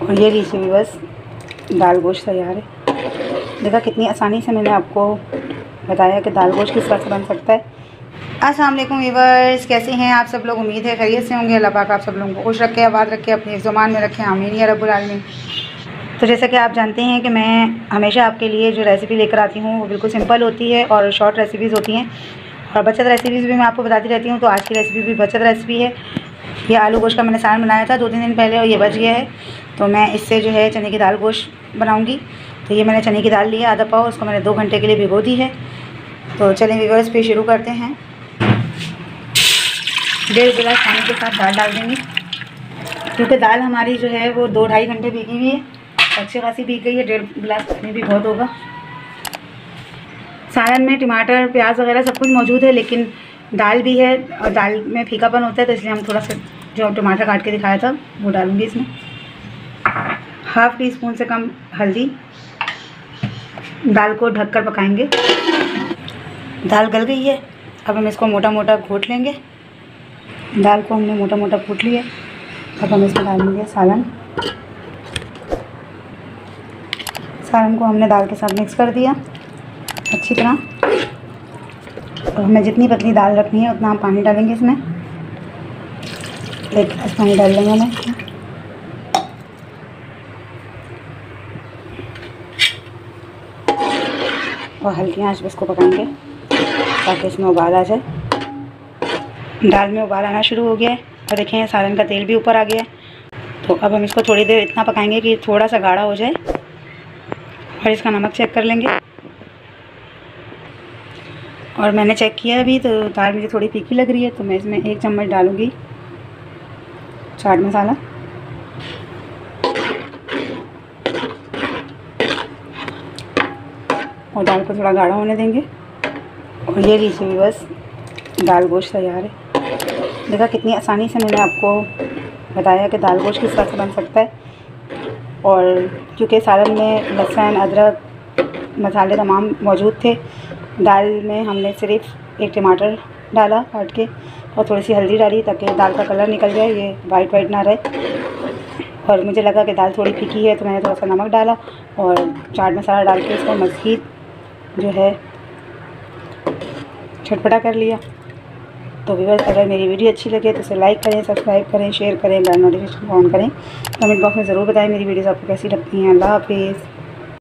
और ये लीजिए व्यूअर्स, दाल गोश्त तैयार है। देखा कितनी आसानी से मैंने आपको बताया कि दाल गोश्त किस तरह से बन सकता है। अस्सलाम वालेकुम व्यूअर्स, कैसे हैं आप सब लोग? उम्मीद है खैरियत से होंगे। अल्लाह पाक आप सब लोगों को खुश रखे, आबाद रखे, अपने ज़ुबान में रखें, आमीन या रब्बुल आलमीन। तो जैसा कि आप जानते हैं कि मैं हमेशा आपके लिए जो रेसिपी लेकर आती हूँ वो बिल्कुल सिंपल होती है और शॉर्ट रेसिपीज़ होती हैं और बचत रेसिपीज़ भी मैं आपको बताती रहती हूँ। तो आज की रेसिपी भी बचत रेसिपी है। ये आलू गोश्त का मैंने सालन बनाया था 2-3 दिन पहले और ये बच गया है, तो मैं इससे जो है चने की दाल गोश्त बनाऊँगी। तो ये मैंने चने की दाल ली है आधा पाव, उसको मैंने 2 घंटे के लिए भिगो दी है। तो चलें व्यूअर्स फिर शुरू करते हैं। 1.5 गिलास पानी के साथ दाल डाल देंगे, क्योंकि दाल हमारी जो है वो 2-2.5 घंटे भीगी हुई है, अच्छी खासी भीग गई है। 1.5 गिलास पानी भी बहुत होगा। सालन में टमाटर प्याज वगैरह सब कुछ मौजूद है, लेकिन दाल भी है और दाल में फीकापन होता है, तो इसलिए हम थोड़ा सा जो टमाटर काट के दिखाया था वो डालूंगी इसमें। ½ टी स्पून से कम हल्दी। दाल को ढककर पकाएंगे। दाल गल गई है, अब हम इसको मोटा मोटा घोट लेंगे। दाल को हमने मोटा मोटा घोट लिया। अब हम इसमें डालेंगे सालन। सालन को हमने दाल के साथ मिक्स कर दिया अच्छी तरह। और हमें जितनी पतली दाल रखनी है उतना हम पानी डालेंगे इसमें। 1 गिलास पानी डाल लेंगे मैं इसमें। और हल्की आंच पे इसको पकाएंगे ताकि इसमें उबाल आ जाए। दाल में उबाल आना शुरू हो गया है और देखें सालन का तेल भी ऊपर आ गया है। तो अब हम इसको थोड़ी देर इतना पकाएंगे कि थोड़ा सा गाढ़ा हो जाए और इसका नमक चेक कर लेंगे। और मैंने चेक किया अभी, तो दाल मुझे थोड़ी फीकी लग रही है, तो मैं इसमें 1 चम्मच डालूँगी चाट मसाला। और दाल को थोड़ा गाढ़ा होने देंगे। और ये लीजिए व्यूअर्स, दाल गोश्त तैयार है। देखा कितनी आसानी से मैंने आपको बताया कि दाल गोश्त किस तरह से बन सकता है। और क्योंकि सालन में लहसुन अदरक मसाले तमाम मौजूद थे, दाल में हमने सिर्फ 1 टमाटर डाला काट के और थोड़ी सी हल्दी डाली ताकि दाल का कलर निकल जाए, ये वाइट ना रहे। और मुझे लगा कि दाल थोड़ी फीकी है, तो मैंने थोड़ा सा नमक डाला और चाट मसाला डाल के इसको मज़ीद जो है चटपटा कर लिया। तो व्यूअर्स, अगर मेरी वीडियो अच्छी लगे तो इसे लाइक करें, सब्सक्राइब करें, शेयर करें, बेल नोटिफिकेशन ऑन करें। कमेंट बॉक्स में ज़रूर बताएं मेरी वीडियोस आपको कैसी लगती हैं। अल्लाह हाफिज़।